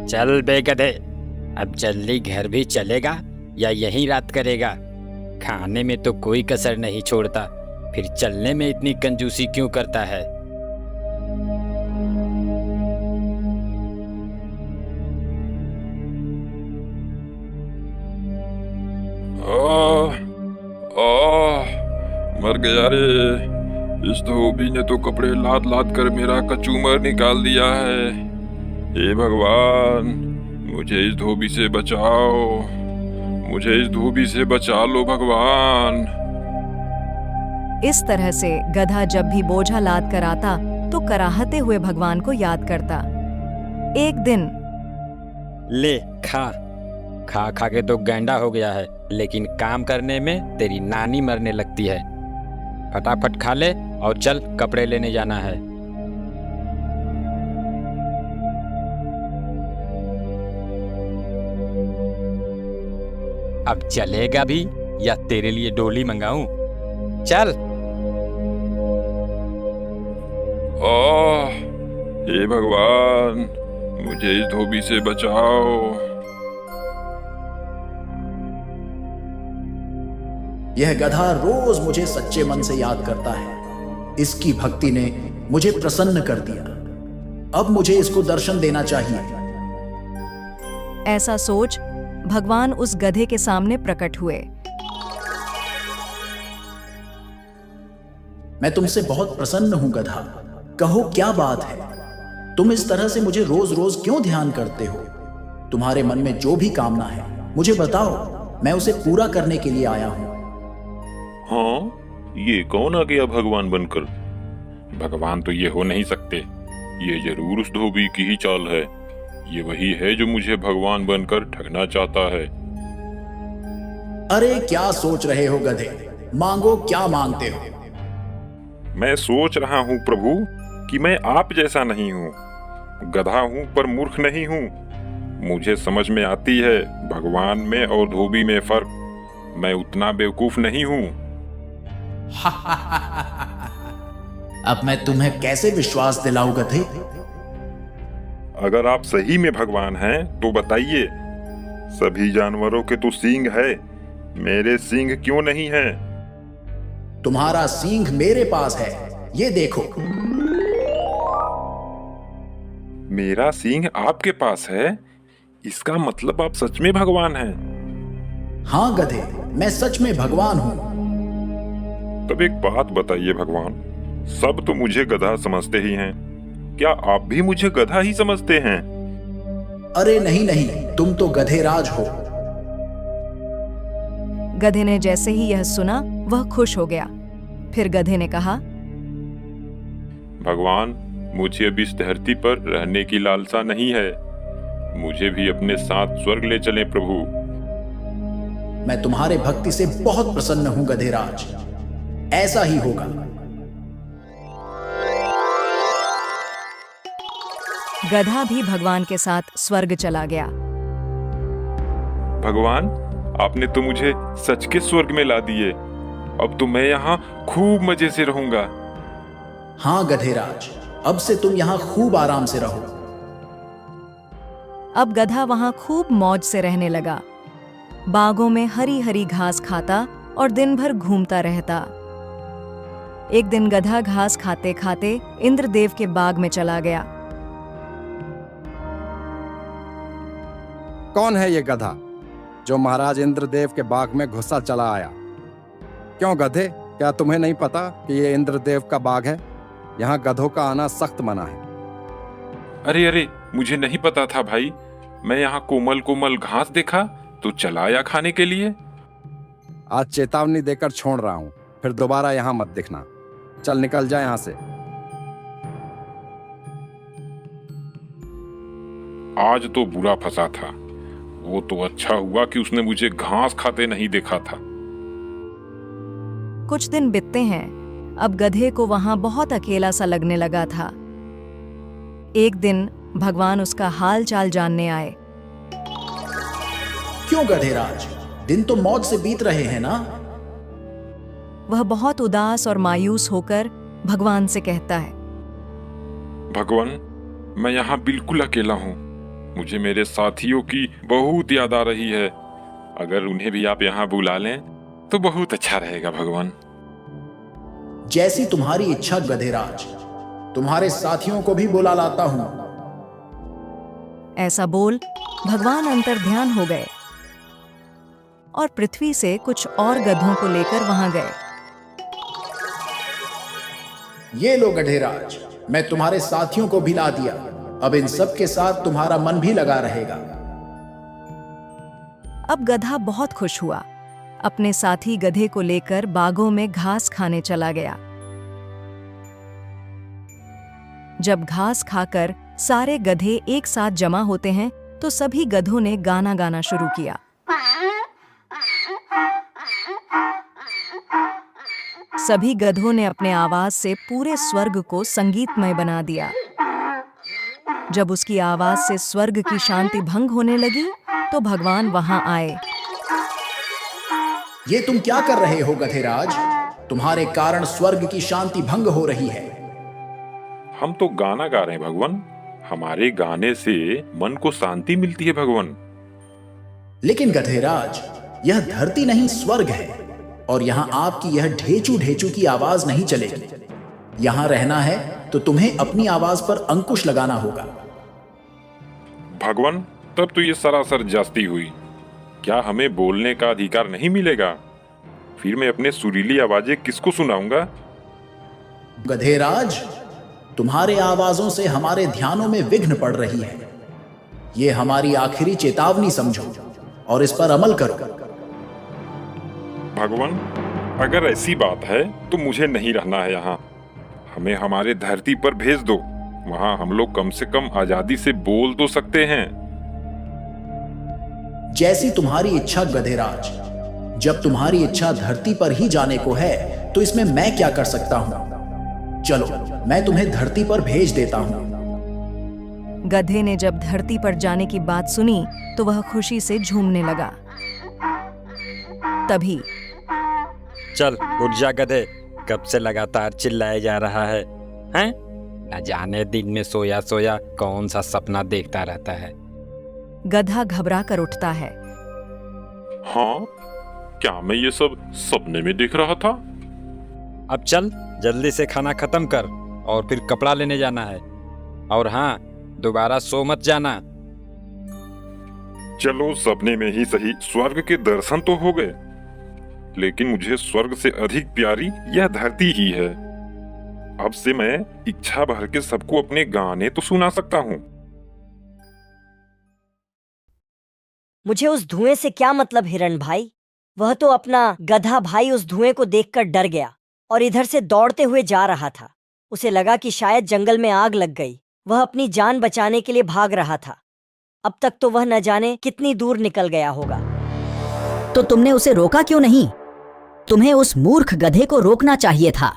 चल बे गधे, अब जल्दी घर भी चलेगा या यहीं रात करेगा? खाने में तो कोई कसर नहीं छोड़ता, फिर चलने में इतनी कंजूसी क्यों करता है? आह, आह, मर गया रे। इस धोबी ने तो कपड़े लाद लाद कर मेरा कचूमर निकाल दिया है। हे भगवान, मुझे इस धोबी से बचाओ, मुझे इस धोबी से बचा लो भगवान। इस तरह से गधा जब भी बोझा लाद कर आता तो कराहते हुए भगवान को याद करता। एक दिन ले खा खा खा के तो गैंडा हो गया है, लेकिन काम करने में तेरी नानी मरने लगती है। फटाफट खा ले और चल, कपड़े लेने जाना है। अब चलेगा भी या तेरे लिए डोली मंगाऊं? चल। आह, हे भगवान, मुझे इस धोबी से बचाओ। यह गधा रोज मुझे सच्चे मन से याद करता है। इसकी भक्ति ने मुझे प्रसन्न कर दिया। अब मुझे इसको दर्शन देना चाहिए। ऐसा सोच भगवान उस गधे के सामने प्रकट हुए। मैं तुमसे बहुत प्रसन्न हूं गधा, कहो क्या बात है? तुम इस तरह से मुझे रोज रोज क्यों ध्यान करते हो? तुम्हारे मन में जो भी कामना है मुझे बताओ, मैं उसे पूरा करने के लिए आया हूं। हाँ, ये कौन आ गया भगवान बनकर? भगवान तो ये हो नहीं सकते। ये जरूर उस धोबी की ही चाल है। ये वही है जो मुझे भगवान बनकर ठगना चाहता है। अरे क्या सोच रहे हो गधे? मांगो, क्या मांगते हो? मैं सोच रहा हूँ प्रभु कि मैं आप जैसा नहीं हूँ। गधा हूँ पर मूर्ख नहीं हूँ। मुझे समझ में आती है भगवान में और धोबी में फर्क। मैं उतना बेवकूफ नहीं हूँ। अब मैं तुम्हें कैसे विश्वास दिलाऊं गधे? अगर आप सही में भगवान हैं तो बताइए, सभी जानवरों के तो सींग है, मेरे सींग क्यों नहीं है? तुम्हारा सींग मेरे पास है, ये देखो। मेरा सींग आपके पास है? इसका मतलब आप सच में भगवान हैं। हाँ गधे, मैं सच में भगवान हूं। तब एक बात बताइए भगवान, सब तो मुझे गधा समझते ही हैं, क्या आप भी मुझे गधा ही समझते हैं? अरे नहीं नहीं, तुम तो गधेराज हो। गधे ने जैसे ही यह सुना वह खुश हो गया। फिर गधे ने कहा, भगवान, मुझे अब इस धरती पर रहने की लालसा नहीं है। मुझे भी अपने साथ स्वर्ग ले चलें प्रभु। मैं तुम्हारे भक्ति से बहुत प्रसन्न हूं गधेराज, ऐसा ही होगा। गधा भी भगवान के साथ स्वर्ग चला गया। भगवान, आपने तो मुझे सच के स्वर्ग में ला दिए। अब तो मैं यहाँ खूब मजे से रहूंगा। हाँ गधेराज, अब से तुम यहाँ खूब आराम से रहो। अब गधा वहां खूब मौज से रहने लगा। बागों में हरी हरी घास खाता और दिन भर घूमता रहता। एक दिन गधा घास खाते खाते इंद्रदेव के बाग में चला गया। कौन है ये गधा जो महाराज इंद्रदेव के बाग में घुसा चला आया? क्यों गधे, क्या तुम्हें नहीं पता कि ये इंद्रदेव का बाग है? यहाँ गधों का आना सख्त मना है। अरे अरे, मुझे नहीं पता था भाई। मैं यहाँ कोमल कोमल घास देखा तो चला आया खाने के लिए। आज चेतावनी देकर छोड़ रहा हूँ, फिर दोबारा यहाँ मत दिखना। चल निकल जा यहाँ से। आज तो बुरा फंसा था। वो तो अच्छा हुआ कि उसने मुझे घास खाते नहीं देखा था। कुछ दिन बीतते हैं। अब गधे को वहां बहुत अकेला सा लगने लगा था। एक दिन भगवान उसका हाल चाल जानने आए। क्यों गधेराज, दिन तो मौज से बीत रहे हैं ना? वह बहुत उदास और मायूस होकर भगवान से कहता है, भगवान, मैं यहाँ बिल्कुल अकेला हूँ। मुझे मेरे साथियों की बहुत याद आ रही है। अगर उन्हें भी आप यहाँ बुला लें तो बहुत अच्छा रहेगा भगवान। जैसी तुम्हारी इच्छा गधेराज, तुम्हारे साथियों को भी बुला लाता हूं। ऐसा बोल भगवान अंतर्ध्यान हो गए और पृथ्वी से कुछ और गधों को लेकर वहां गए। ये लो गधेराज, मैं तुम्हारे साथियों को भी ला दिया। अब इन सब के साथ तुम्हारा मन भी लगा रहेगा। अब गधा बहुत खुश हुआ, अपने साथी गधे को लेकर बागों में घास खाने चला गया। जब घास खाकर सारे गधे एक साथ जमा होते हैं तो सभी गधों ने गाना गाना शुरू किया। सभी गधों ने अपने आवाज से पूरे स्वर्ग को संगीतमय बना दिया। जब उसकी आवाज से स्वर्ग की शांति भंग होने लगी तो भगवान वहां आए। ये तुम क्या कर रहे हो गधेराज? तुम्हारे कारण स्वर्ग की शांति भंग हो रही है। हम तो गाना गा रहे हैं भगवान। हमारे गाने से मन को शांति मिलती है भगवान। लेकिन गधेराज, यह धरती नहीं स्वर्ग है, और यहां आपकी यह ढेचू ढेचू की आवाज नहीं चलेगी। यहां रहना है तो तुम्हें अपनी आवाज पर अंकुश लगाना होगा। भगवान, तब तो ये सरासर जास्ती हुई। क्या हमें बोलने का अधिकार नहीं मिलेगा? फिर मैं अपने सुरीली आवाजें किसको सुनाऊंगा? गधेराज, तुम्हारे आवाजों से हमारे ध्यानों में विघ्न पड़ रही है। ये हमारी आखिरी चेतावनी समझो और इस पर अमल करो। भगवान, अगर ऐसी बात है तो मुझे नहीं रहना है यहाँ। हमें हमारे धरती पर भेज दो। वहाँ हम लोग कम से कम आजादी से बोल तो सकते हैं। जैसी तुम्हारी इच्छा गधेराज। जब तुम्हारी इच्छा धरती पर ही जाने को है तो इसमें मैं क्या कर सकता हूँ? चलो, मैं तुम्हें धरती पर भेज देता हूँ। गधे ने जब धरती पर जाने की बात सुनी तो वह खुशी से झूमने लगा। तभी चल उठ जा गधे, कब से लगातार चिल्लाया जा रहा है, हैं? न जाने दिन में सोया सोया कौन सा सपना देखता रहता है। गधा घबरा कर उठता है। हाँ, क्या मैं ये सब सपने में देख रहा था? अब चल जल्दी से खाना खत्म कर और फिर कपड़ा लेने जाना है। और हाँ, दोबारा सो मत जाना। चलो, सपने में ही सही स्वर्ग के दर्शन तो हो गए, लेकिन मुझे स्वर्ग से अधिक प्यारी यह धरती ही है। अब से मैं इच्छा भर के सबको अपने गाने तो सुना सकता हूँ। मुझे उस धुएं से क्या मतलब हिरण भाई? वह तो अपना गधा भाई उस धुएं को देखकर डर गया और इधर से दौड़ते हुए जा रहा था। उसे लगा कि शायद जंगल में आग लग गई। वह अपनी जान बचाने के लिए भाग रहा था। अब तक तो वह न जाने कितनी दूर निकल गया होगा। तो तुमने उसे रोका क्यों नहीं? तुम्हें उस मूर्ख गधे को रोकना चाहिए था।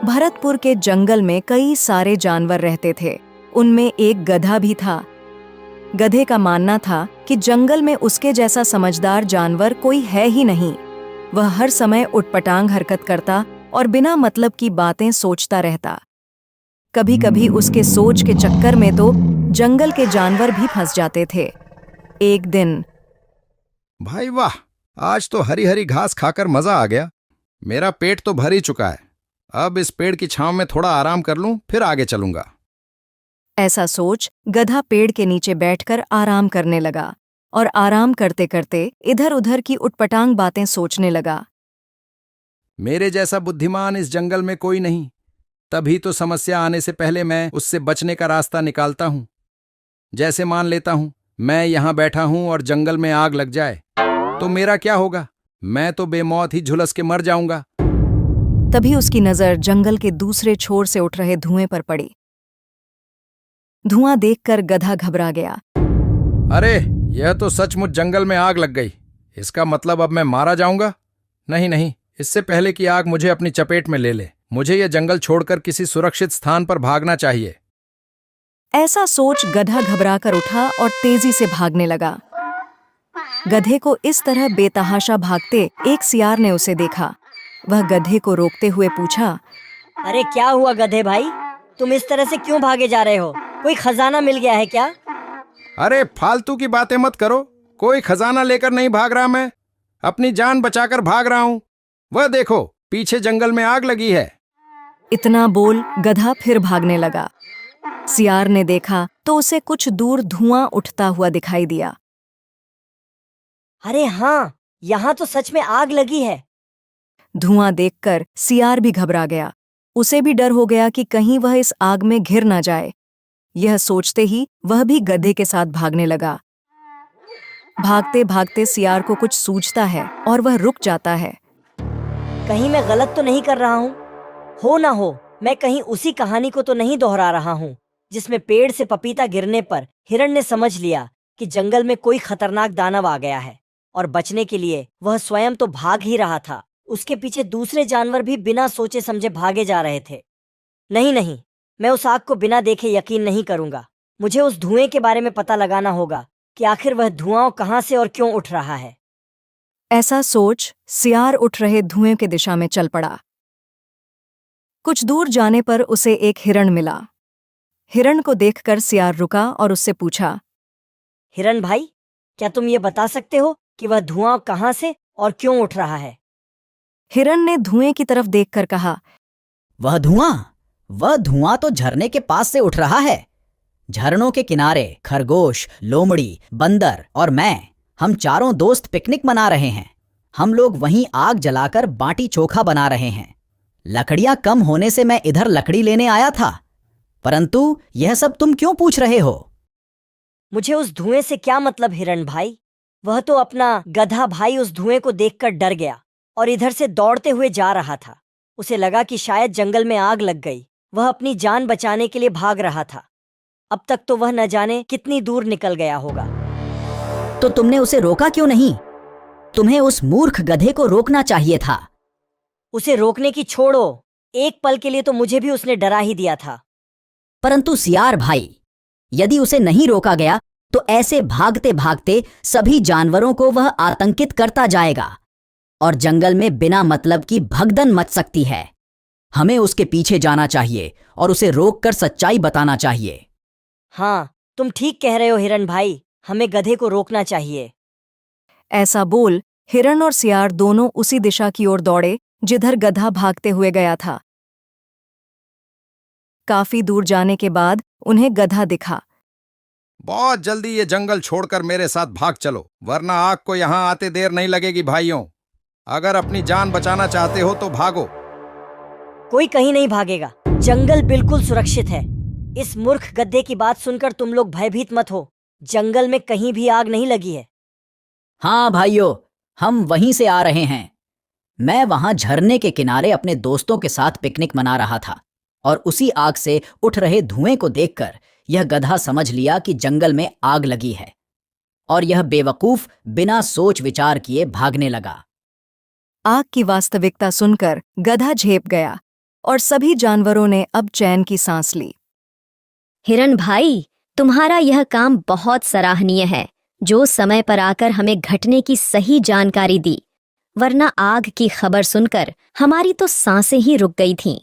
भरतपुर के जंगल में कई सारे जानवर रहते थे। उनमें एक गधा भी था। गधे का मानना था कि जंगल में उसके जैसा समझदार जानवर कोई है ही नहीं। वह हर समय उटपटांग हरकत करता और बिना मतलब की बातें सोचता रहता। कभी कभी उसके सोच के चक्कर में तो जंगल के जानवर भी फंस जाते थे। एक दिन, भाई वाह, आज तो हरी हरी घास खाकर मजा आ गया। मेरा पेट तो भर ही चुका है। अब इस पेड़ की छांव में थोड़ा आराम कर लूं, फिर आगे चलूंगा। ऐसा सोच गधा पेड़ के नीचे बैठकर आराम करने लगा और आराम करते करते इधर उधर की उटपटांग बातें सोचने लगा। मेरे जैसा बुद्धिमान इस जंगल में कोई नहीं। तभी तो समस्या आने से पहले मैं उससे बचने का रास्ता निकालता हूं। जैसे मान लेता हूं मैं यहां बैठा हूं और जंगल में आग लग जाए तो मेरा क्या होगा? मैं तो बेमौत ही झुलस के मर जाऊंगा। तभी उसकी नजर जंगल के दूसरे छोर से उठ रहे धुएं पर पड़ी। धुआं देखकर गधा घबरा गया। अरे, यह तो सचमुच जंगल में आग लग गई। इसका मतलब अब मैं मारा जाऊंगा? नहीं नहीं, इससे पहले कि आग मुझे अपनी चपेट में ले ले, मुझे यह जंगल छोड़कर किसी सुरक्षित स्थान पर भागना चाहिए। ऐसा सोच गधा घबराकर उठा और तेजी से भागने लगा। गधे को इस तरह बेतहाशा भागते एक सियार ने उसे देखा। वह गधे को रोकते हुए पूछा, अरे क्या हुआ गधे भाई? तुम इस तरह से क्यों भागे जा रहे हो? कोई खजाना मिल गया है क्या? अरे फालतू की बातें मत करो। कोई खजाना लेकर नहीं भाग रहा मैं, अपनी जान बचाकर भाग रहा हूं। वह देखो, पीछे जंगल में आग लगी है। इतना बोल गधा फिर भागने लगा। सियार ने देखा तो उसे कुछ दूर धुआं उठता हुआ दिखाई दिया। अरे हाँ, यहाँ तो सच में आग लगी है। धुआं देखकर सियार भी घबरा गया। उसे भी डर हो गया कि कहीं वह इस आग में घिर ना जाए। यह सोचते ही वह भी गधे के साथ भागने लगा। भागते भागते सियार को कुछ सूझता है और वह रुक जाता है। कहीं मैं गलत तो नहीं कर रहा हूँ? हो ना हो, मैं कहीं उसी कहानी को तो नहीं दोहरा रहा हूँ जिसमें पेड़ से पपीता गिरने पर हिरण ने समझ लिया कि जंगल में कोई खतरनाक दानव आ गया है और बचने के लिए वह स्वयं तो भाग ही रहा था, उसके पीछे दूसरे जानवर भी बिना सोचे समझे भागे जा रहे थे। नहीं नहीं, मैं उस आग को बिना देखे यकीन नहीं करूंगा। मुझे उस धुएं के बारे में पता लगाना होगा कि आखिर वह धुआं कहाँ से और क्यों उठ रहा है। ऐसा सोच सियार उठ रहे धुएं की दिशा में चल पड़ा। कुछ दूर जाने पर उसे एक हिरण मिला। हिरण को देखकर सियार रुका और उससे पूछा, हिरण भाई, क्या तुम ये बता सकते हो कि वह धुआं कहाँ से और क्यों उठ रहा है? हिरण ने धुएं की तरफ देखकर कहा, वह धुआं तो झरने के पास से उठ रहा है। झरनों के किनारे खरगोश, लोमड़ी, बंदर और हम चारों दोस्त पिकनिक मना रहे हैं। हम लोग वहीं आग जलाकर बाटी चोखा बना रहे हैं। लकड़ियां कम होने से मैं इधर लकड़ी लेने आया था, परंतु यह सब तुम क्यों पूछ रहे हो? मुझे उस धुएं से क्या मतलब हिरण भाई? वह तो अपना गधा भाई उस धुएं को देखकर डर गया और इधर से दौड़ते हुए जा रहा था। उसे लगा कि शायद जंगल में आग लग गई। वह अपनी जान बचाने के लिए भाग रहा था। अब तक तो वह न जाने कितनी दूर निकल गया होगा। तो तुमने उसे रोका क्यों नहीं? तुम्हें उस मूर्ख गधे को रोकना चाहिए था। उसे रोकने की छोड़ो, एक पल के लिए तो मुझे भी उसने डरा ही दिया था। परंतु सियार भाई, यदि उसे नहीं रोका गया तो ऐसे भागते भागते सभी जानवरों को वह आतंकित करता जाएगा और जंगल में बिना मतलब की भगदड़ मच सकती है। हमें उसके पीछे जाना चाहिए और उसे रोककर सच्चाई बताना चाहिए। हाँ, तुम ठीक कह रहे हो हिरण भाई, हमें गधे को रोकना चाहिए। ऐसा बोल हिरण और सियार दोनों उसी दिशा की ओर दौड़े जिधर गधा भागते हुए गया था। काफी दूर जाने के बाद उन्हें गधा दिखा। बहुत जल्दी ये जंगल छोड़कर मेरे साथ भाग चलो, वरना आग को यहां आते देर नहीं लगेगी भाइयों। अगर अपनी जान बचाना चाहते हो तो भागो। कोई कहीं नहीं भागेगा, जंगल बिल्कुल सुरक्षित है। इस मूर्ख गधे की बात सुनकर तुम लोग भयभीत मत हो। जंगल में कहीं भी आग नहीं लगी है। हाँ भाइयों, हम वहीं से आ रहे हैं। मैं वहां झरने के किनारे अपने दोस्तों के साथ पिकनिक मना रहा था और उसी आग से उठ रहे धुएं को देखकर यह गधा समझ लिया कि जंगल में आग लगी है और यह बेवकूफ बिना सोच विचार किए भागने लगा। आग की वास्तविकता सुनकर गधा झेप गया और सभी जानवरों ने अब चैन की सांस ली। हिरण भाई, तुम्हारा यह काम बहुत सराहनीय है, जो समय पर आकर हमें घटने की सही जानकारी दी, वरना आग की खबर सुनकर हमारी तो सांसें ही रुक गई थीं।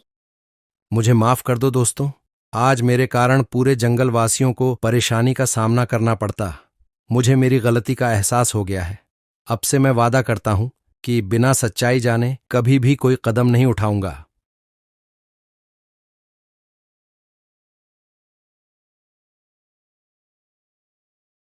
मुझे माफ कर दो दोस्तों, आज मेरे कारण पूरे जंगल वासियों को परेशानी का सामना करना पड़ता। मुझे मेरी गलती का एहसास हो गया है। अब से मैं वादा करता हूं कि बिना सच्चाई जाने कभी भी कोई कदम नहीं उठाऊंगा।